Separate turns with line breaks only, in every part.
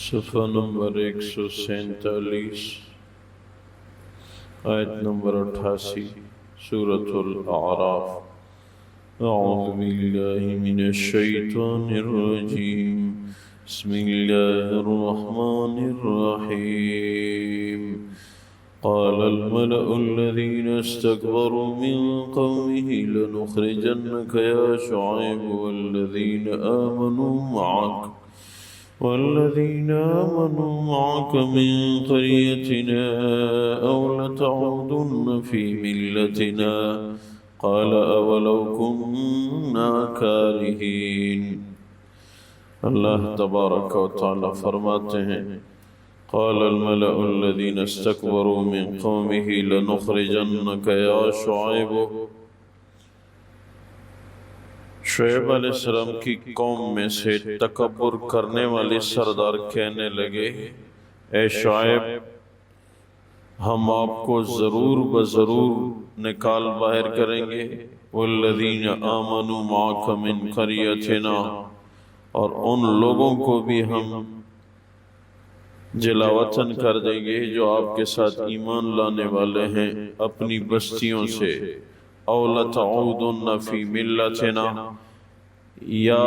صفحہ نمبر 147، آیت نمبر 88، سورۃ الاعراف۔ اعوذ باللہ من الشیطان الرجیم، بسم اللہ الرحمن الرحیم۔ قال الملأ الذين استكبروا من قومه لنخرجنك يا شعيب والذين آمنوا معك من قريتنا أو لتعودن في ملتنا قال أولو كنا كارهين۔ اللہ تبارک و تعالی فرماتے ہیں، قال الملأ الذين استكبروا من قومه لنخرجنك يا شعيب۔ شعیب علیہ السلام کی قوم میں سے تکبر کرنے والے سردار کہنے لگے، اے شعیب، ہم آپ کو ضرور بضرور نکال باہر کریں گے، والذین آمنوا معك من قریتنا، اور ان لوگوں کو بھی ہم جلا وطن کر دیں گے جو آپ کے ساتھ ایمان لانے والے ہیں اپنی بستیوں سے، او لتعودن فی ملتنا، یا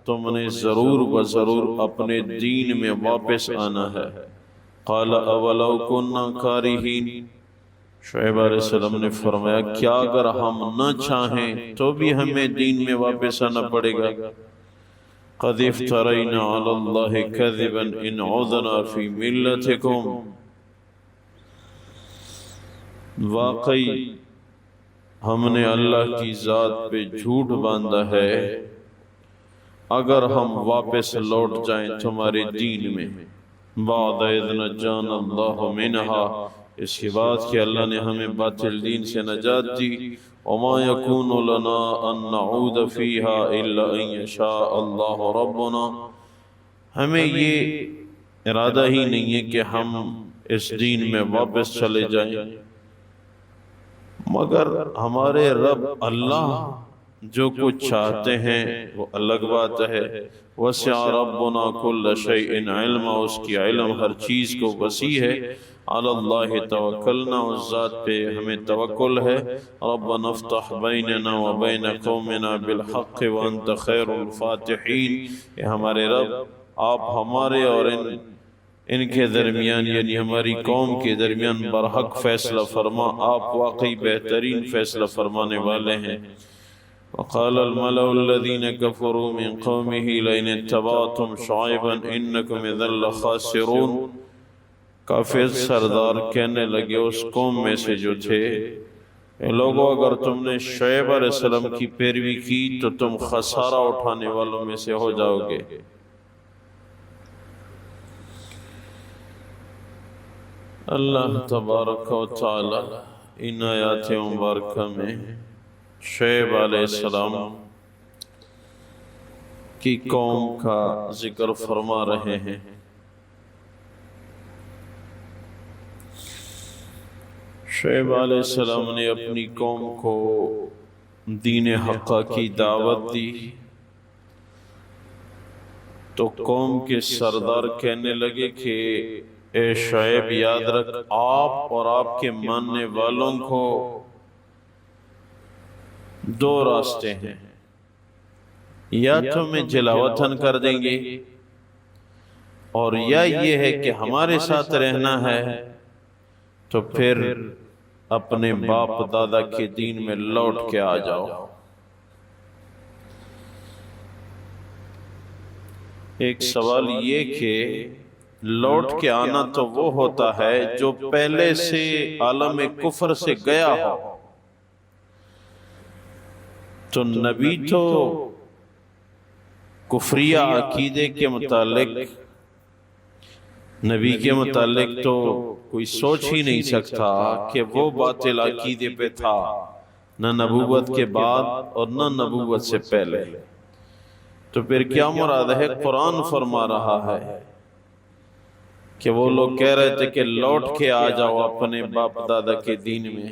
تم نے ضرور بضرور اپنے دین میں واپس آنا ہے۔ قال اولو کنا کارہین، شعیب علیہ السلام نے فرمایا کیا اگر ہم نہ چاہیں تو بھی ہمیں دین میں واپس آنا پڑے گا۔ قد افترینا علی اللہ کذبا ان عذنا فی ملتکم، واقعی ہم نے اللہ کی ذات پہ جھوٹ باندھا ہے اگر ہم واپس لوٹ جائیں تمہارے دین میں، بعد اذ نجانا اللہ منہا، اس کے بعد کہ اللہ نے ہمیں باطل دین سے نجات دی، وما یکون لنا ان نعود فیہا الا ان یشاء اللہ ربنا، ہمیں یہ ارادہ ہی نہیں ہے کہ ہم اس دین میں واپس چلے جائیں مگر ہمارے رب اللہ جو کچھ چاہتے ہیں وہ الگ بات ہے۔ وسع ربنا کل شیء علما، اس کی علم ہر چیز کو وسیع ہے۔ علی اللہ توکلنا، اس ذات پہ ہمیں توکل ہے۔ ربنا افتح بیننا و بین قومنا بالحق وانت خیر الفاتحین، کہ ہمارے رب آپ ہمارے اور ان کے درمیان یعنی ہماری قوم کے درمیان برحق فیصلہ فرما، آپ واقعی بہترین فیصلہ فرمانے والے ہیں۔ وقال الملأ الذين كفروا من قومه لئن اتبعتم شعيبا انكم اذا لخاسرون، کافر سردار کہنے لگے اس قوم میں سے جو تھے، اے لوگوں اگر تم نے شعیب علیہ السلام کی پیروی کی تو تم خسارہ اٹھانے والوں میں سے ہو جاؤ گے۔ اللہ تبارک و تعالی ان آیات مبارکہ میں شعیب علیہ السلام کی قوم کا ذکر فرما رہے ہیں۔ شعیب علیہ السلام نے اپنی قوم کو دین حقہ کی دعوت دی تو قوم کے سردار کہنے لگے کہ اے شعیب یاد رکھ، آپ اور آپ کے ماننے والوں کو دو راستے ہیں، یا تمہیں جلا وطن کر دیں گے اور یا یہ ہے کہ ہمارے ساتھ رہنا ہے تو پھر اپنے باپ دادا کے دین میں لوٹ کے آ جاؤ۔ ایک سوال یہ کہ لوٹ کے آنا تو وہ ہوتا ہے جو پہلے سے عالم کفر سے گیا ہو، تو نبی تو کفریہ عقیدے کے متعلق نبی کے متعلق تو کوئی سوچ ہی نہیں سکتا کہ وہ باطل عقیدے پہ تھا، نہ نبوت کے بعد اور نہ نبوت سے پہلے۔ تو پھر کیا مراد ہے؟ قرآن فرما رہا ہے کہ وہ لوگ کہہ رہے تھے کہ لوٹ کے آ جاؤ اپنے باپ دادا کے دین میں،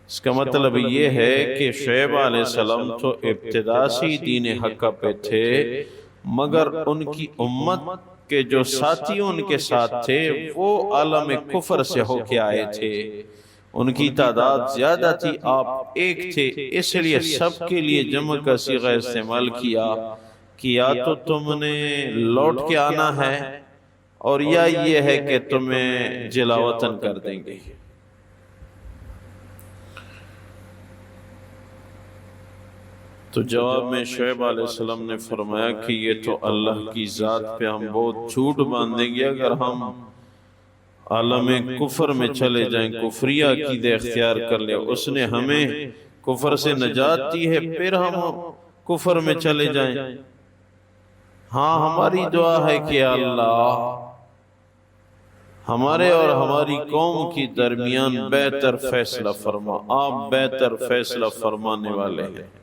اس کا مطلب یہ ہے کہ شعیب علیہ السلام تو ابتدا سے دین حق پہ تھے، مگر ان کی امت کہ جو ساتھی ان کے ساتھ تھے وہ عالم کفر سے ہو کے آئے تھے، ان کی تعداد زیادہ تھی، آپ ایک تھے، اس لیے سب کے لیے جمع کا صیغہ استعمال کیا کہ یا تو تم نے لوٹ کے آنا ہے اور یا یہ ہے کہ تمہیں جلا وطن کر دیں گے۔ تو جواب میں شعیب علیہ السلام نے فرمایا کہ یہ تو اللہ کی ذات پہ ہم بہت جھوٹ باندھیں گے اگر ہم عالم کفر میں چلے جائیں، کفریہ عقیدہ اختیار کر لیں، اس نے ہمیں کفر سے نجات دی ہے پھر ہم کفر میں چلے جائیں۔ ہاں ہماری دعا ہے کہ اللہ ہمارے اور ہماری قوم کی درمیان بہتر فیصلہ فرما، آپ بہتر فیصلہ فرمانے والے ہیں۔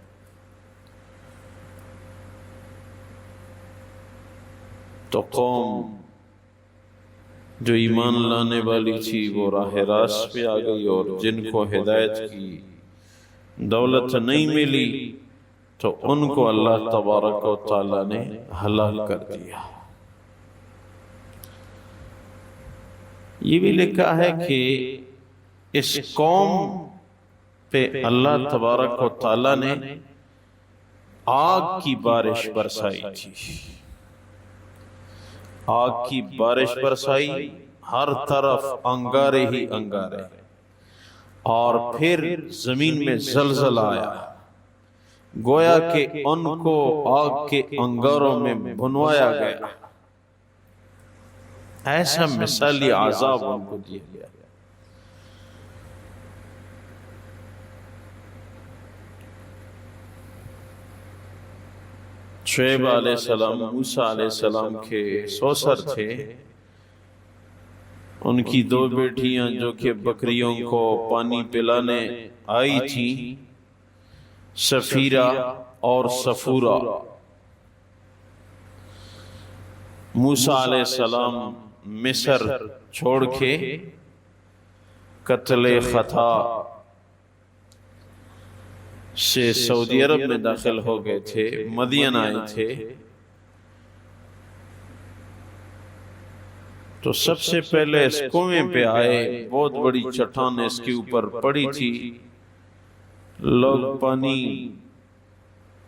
تو قوم جو ایمان لانے والی تھی وہ راہ راست پہ آ گئی، اور جن کو ہدایت کی دولت نہیں ملی تو ان کو اللہ تبارک و تعالی نے ہلاک کر دیا۔ یہ بھی لکھا ہے کہ اس قوم پہ اللہ تبارک و تعالی نے آگ کی بارش برسائی تھی، آگ کی بارش برسائی، ہر طرف انگارے ہی انگارے، اور پھر زمین میں زلزلہ آیا، گویا کہ ان کو آگ کے انگاروں میں بھنوایا گیا، ایسا مثالی عذاب ان کو دیا گیا۔ شعیب علیہ السلام موسیٰ علیہ السلام کے سوسر تھے، ان کی دو بیٹیاں جو کہ بکریوں کو پانی پلانے آئی تھیں، سفیرہ اور صفورہ۔ موسیٰ علیہ السلام مصر چھوڑ کے قتل خطا سے سعودی عرب میں داخل ہو گئے تھے، مدین آئے تھے، تو سب سے پہلے اس کنویں پہ آئے، بہت بڑی چٹان اس کے اوپر پڑی تھی، لوگ پانی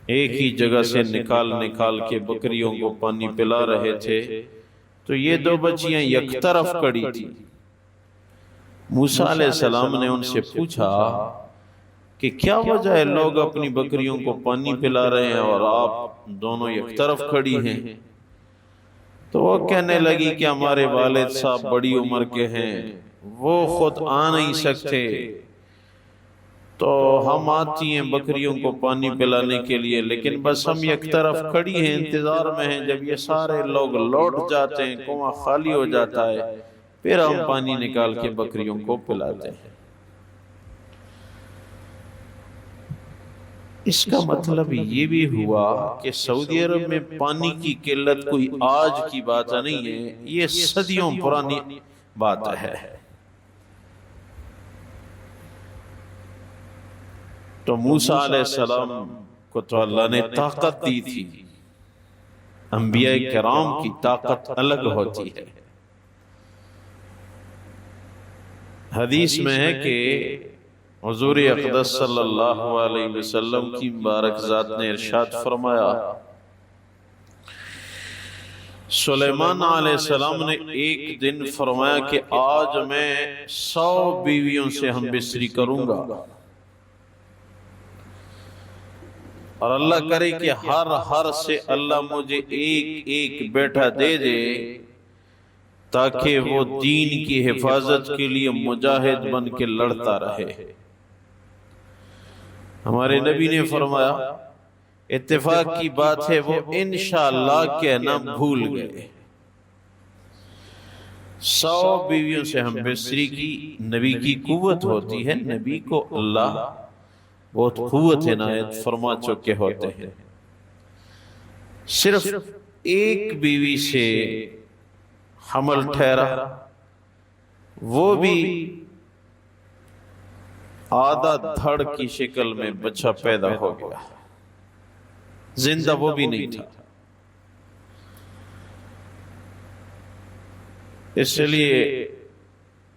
ایک ہی جگہ سے نکال کے بکریوں کو پانی پلا رہے تھے، تو یہ دو بچیاں یک طرف کھڑی تھی۔ موسیٰ علیہ السلام نے ان سے پوچھا کہ کیا وجہ ہے لوگ اپنی بکریوں کو پانی پلا رہے ہیں اور آپ دونوں یک طرف کھڑی ہیں؟ تو وہ کہنے لگی کہ ہمارے والد صاحب بڑی عمر کے ہیں، وہ خود آ نہیں سکتے، تو ہم آتی ہیں بکریوں کو پانی پلانے کے لیے، لیکن بس ہم یک طرف کھڑی ہیں، انتظار میں ہیں، جب یہ سارے لوگ لوٹ جاتے ہیں، کنواں خالی ہو جاتا ہے، پھر ہم پانی نکال کے بکریوں کو پلاتے ہیں۔ اس کا مطلب یہ بھی ہوا کہ سعودی عرب میں پانی کی قلت کوئی آج کی بات نہیں ہے، یہ صدیوں پرانی بات ہے۔ تو موسیٰ علیہ السلام کو تو اللہ نے طاقت دی تھی، انبیاء کرام کی طاقت الگ ہوتی ہے۔ حدیث میں ہے کہ حضور اقدس صلی اللہ علیہ وسلم کی مبارک ذات نے ارشاد فرمایا، سلیمان علیہ السلام نے ایک دن فرمایا کہ آج میں 100 بیویوں سے ہم بستری کروں گا، اور اللہ کرے کہ ہر سے اللہ مجھے ایک ایک بیٹا دے دے، تاکہ وہ دین کی حفاظت کے لیے مجاہد بن کے لڑتا رہے۔ ہمارے نبی نے فرمایا اتفاق کی بات ہے وہ انشاءاللہ کہنا بھول گئے۔ 100 بیویوں سے ہم بستری کی، نبی کی قوت ہوتی ہے، نبی کو اللہ بہت قوت عنایت فرما چکے ہوتے ہیں۔ صرف ایک بیوی سے حمل ٹھہرا، وہ بھی آدھا دھڑ کی شکل میں بچہ پیدا ہو گیا، زندہ وہ بھی نہیں تھا۔ اس لیے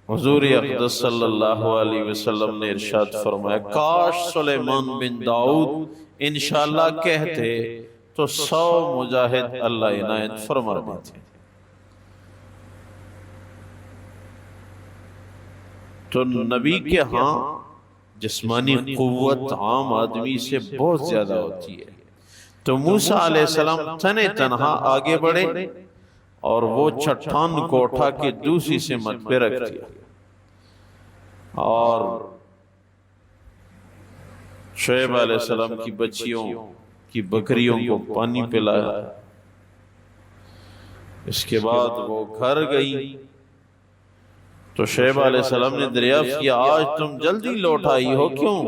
حضور اقدس صلی اللہ علیہ وسلم نے ارشاد فرمایا کاش سلیمان بن داؤد انشاءاللہ کہتے تو 100 مجاہد اللہ عنایت فرما دیتے۔ تو نبی کے ہاں جسمانی قوت عام آدمی سے بہت زیادہ ہوتی ہے، تو موسیٰ علیہ السلام تنے تنہا آگے بڑھے اور وہ چٹان کو اٹھا کے دوسری سمت پہ رکھ دیا اور شعیب علیہ السلام کی بچیوں کی بکریوں کو پانی پلایا۔ اس کے بعد وہ گھر گئی تو شعیب علیہ السلام نے دریافت کیا آج تم جلدی لوٹ آئی ہو کیوں؟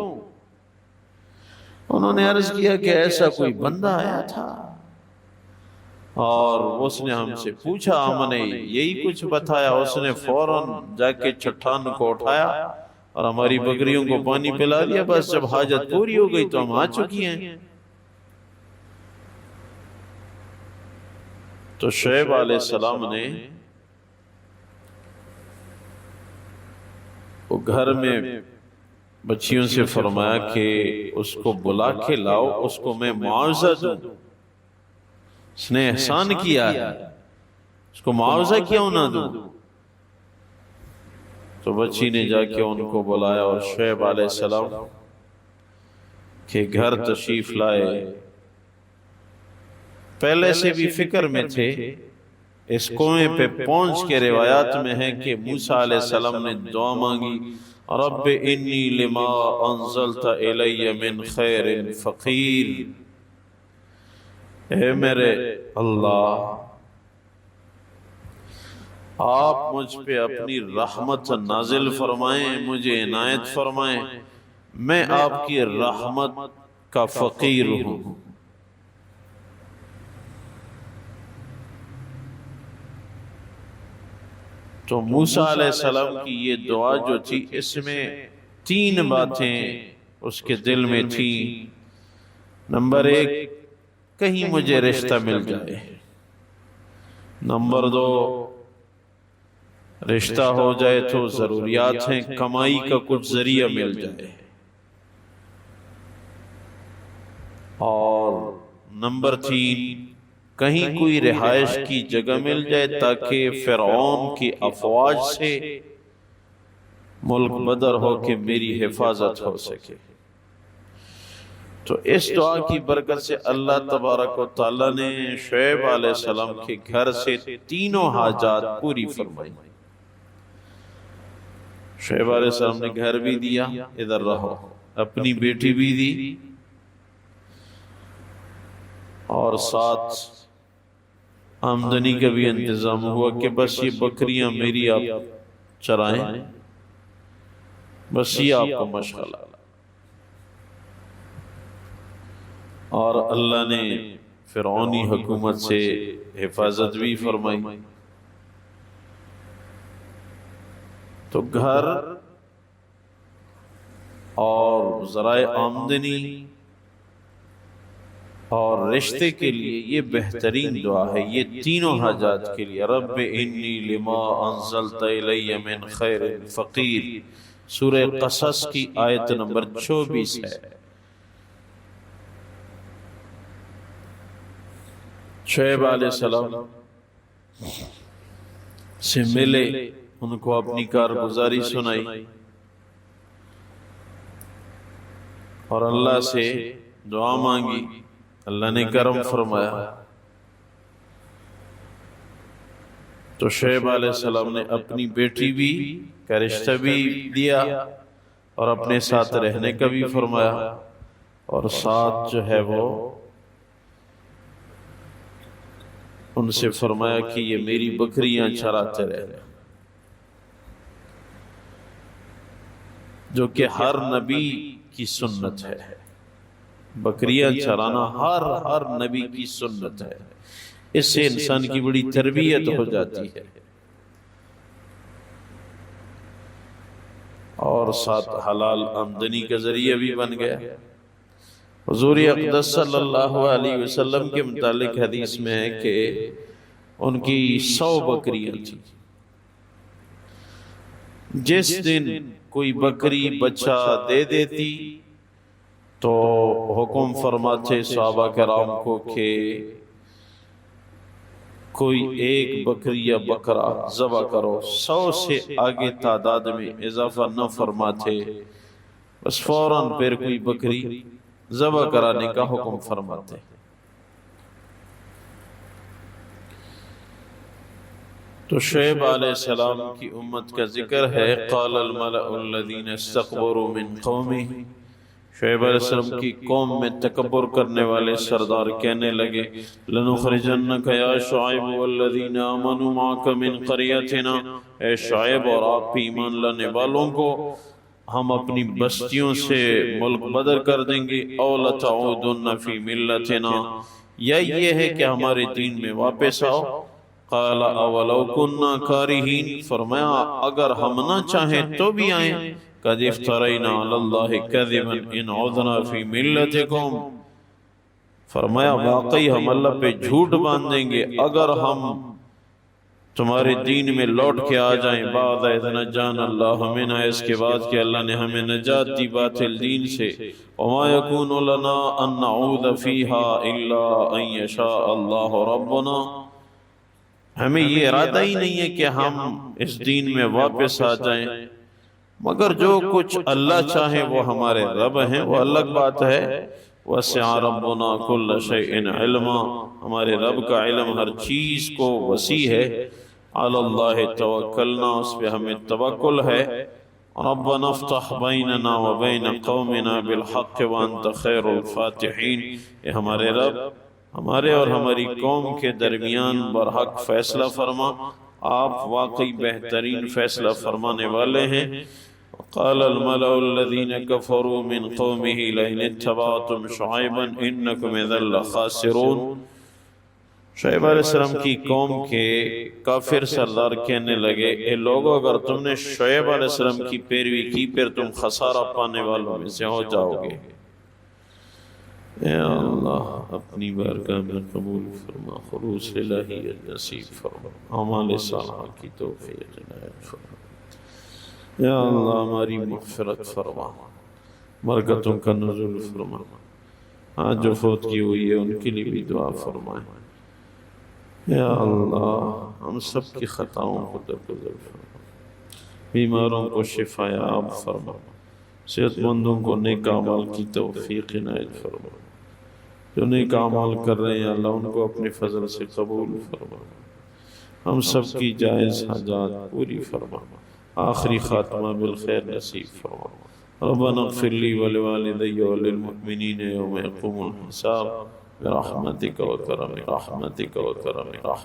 انہوں نے عرض کیا کہ ایسا کوئی بندہ آیا تھا اور اس نے ہم سے پوچھا، ہم نے یہی کچھ بتایا، اس نے فوراً جا کے چٹان کو اٹھایا اور ہماری بکریوں کو پانی پلا دیا، بس جب حاجت پوری ہو گئی تو ہم آ چکی ہیں۔ تو شعیب علیہ السلام نے وہ گھر میں بچیوں سے فرمایا کہ اس کو بلا کے لاؤ، اس کو میں معاوضہ دوں، اس نے احسان کیا ہے، اس کو معاوضہ کیوں نہ دوں؟ تو بچی نے جا کے ان کو بلایا اور شعیب علیہ السلام کے گھر تشریف لائے۔ پہلے سے بھی فکر میں تھے، اس کنویں پہ پہنچ کے روایات میں ہے کہ موسیٰ علیہ السلام نے دعا مانگی رب انی لما انزلت الی من خیر فقیر، اے میرے اللہ آپ مجھ پہ اپنی رحمت نازل فرمائیں، مجھے عنایت فرمائیں، میں آپ کی رحمت کا فقیر ہوں۔ تو موسیٰ علیہ السلام کی یہ دعا جو تھی، اس میں 3 باتیں اس کے دل میں تھیں۔ نمبر 1 کہیں مجھے رشتہ مل جائے، نمبر 2 رشتہ ہو جائے تو ضروریات ہیں، کمائی کا کچھ ذریعہ مل جائے، اور نمبر 3 کہیں کوئی رہائش کی جگہ مل جائے تاکہ فرعون کی افواج سے ملک بدر ہو کے میری حفاظت ہو سکے۔ تو اس دعا کی برکت سے اللہ تبارک و تعالی نے شعیب علیہ السلام کے گھر سے 3 حاجات پوری فرمائی۔ شعیب علیہ السلام نے گھر بھی دیا، ادھر رہو، اپنی بیٹی بھی دی، اور ساتھ آمدنی کا بھی انتظام ہوا کہ بس یہ بکریاں میری آپ چرائیں، بس یہ آپ کو مشغلہ۔ اور اللہ نے فرعونی حکومت سے حفاظت بھی فرمائی۔ تو گھر اور ذرائع آمدنی اور رشتے کے لیے یہ بہترین دعا ہے، یہ 3 حاجات کے لیے۔ رب انی لما انزلت الی من خیر فقیر، سورہ قصص کی آیت نمبر 24 ہے۔ شعیب علیہ السلام سے ملے، ان کو اپنی کارگزاری سنائی اور اللہ سے دعا مانگی، اللہ نے کرم فرمایا۔ تو شعیب علیہ السلام نے اپنی بیٹی بھی کا رشتہ بھی دیا اور اپنے ساتھ رہنے کا بھی فرمایا، اور ساتھ جو ہے وہ ان سے فرمایا کہ یہ میری بکریاں چراتے رہنا، جو کہ ہر نبی کی سنت ہے۔ بکریاں چرانا ہر نبی کی سنت ہے، اس سے انسان کی بڑی تربیت ہو جاتی ہے، اور ساتھ حلال آمدنی کا ذریعہ بھی بن گیا۔ حضور اقدس صلی اللہ علیہ وسلم کے متعلق حدیث میں ہے کہ ان کی 100 بکریاں تھیں، جس دن کوئی بکری بچہ دے دیتی تو حکم فرماتے صحابہ کرام کو کہ کوئی ایک بکری یا بکرا ذبح کرو، 100 سے آگے تعداد میں اضافہ نہ فرماتے، بس فوراً پھر کوئی بکری ذبح کرانے کا حکم فرماتے۔ تو شعیب علیہ السلام کی امت کا ذکر ہے، قال الملأ الذین استكبروا من قومہ، شعیب علیہ السلام کی قوم میں تکبر کرنے والے سردار کہنے لگے، لَنُخْرِجَنَّكَ يَا شُعَيْبُ وَالَّذِينَ آمَنُوا مَعَكَ مِنْ قَرْيَتِنَا، اے شعیب اور آپ پہ ایمان لانے والوں کو ہم اپنی بستیوں سے ملک بدر کر دیں گے، اَوْ لَتَعُودُنَّ فِي مِلَّتِنَا، یا یہ ہے کہ ہمارے دین میں واپس آؤ۔ قَالَ أَوَلَوْ كُنَّا كَارِهِينَ، فرمایا اگر ہم نہ چاہیں تو بھی آئیں، قد افترینا علی اللہ کذبا ان عدنا فی ملتکم، فرمایا واقعی ہم اللہ پہ جھوٹ باندھیں گے اگر ہم تمہارے دین میں لوٹ کے آ جائیں، بعد اذ نجانا اللہ منہ، اس کے بعد کہ اللہ نے ہمیں نجات دی باطل دین سے، وما یکون لنا ان نعود فیہا الا ان یشاء اللہ ربنا، ہمیں یہ ارادہ ہی نہیں ہے کہ ہم اس دین میں واپس آ جائیں، مگر جو کچھ اللہ چاہے وہ ہمارے رب ہیں، وہ الگ بات ہے۔ وسع ربنا كل شيء علما، ہمارے رب کا علم ہر چیز کو وسیع ہے۔ علی اللہ توکلنا، اس پہ ہمیں توکل ہے۔ ربنا افتح بیننا وبین قومنا بالحق وانت خیر الفاتحین، اے ہمارے رب ہمارے اور ہماری قوم کے درمیان برحق فیصلہ فرما، آپ واقعی بہترین فیصلہ فرمانے والے ہیں۔ قال الملأ الذين كفروا من قومه لئن اتبعتم شعيبا انكم اذا لخاسرون، شعیب علیہ السلام کی قوم کے کافر سردار کہنے لگے، اے لوگو اگر تم نے شعیب علیہ السلام کی پیروی کی پھر تم خسارہ پانے والوں میں سے ہو جاؤ گے۔ اے اللہ اپنی بارگاہ میں قبول فرما، خلوص الہیت نصیب فرما، اعمال صالحہ کی توفیق عنایت فرما۔ یا اللہ ہماری مغفرت فرما، برکتوں کا نزول فرما، آج جو فوت کی ہوئی ہے ان کے لیے بھی دعا فرمائے۔ یا اللہ ہم سب کی خطاؤں کو درگزر فرما، بیماروں کو شفا یاب فرما، صحت مندوں کو نیک اعمال کی توفیق عنایت فرما، جو نیک اعمال کر رہے ہیں اللہ ان کو اپنے فضل سے قبول فرما، ہم سب کی جائز حاجات پوری فرما، آخری خاتمہ بالخیر نصیب فرما۔ ربنا اغفر لی ولوالدی وللمؤمنین یوم یقوم الحساب برحمتک و کرم رحمتک و کرم رحمتک۔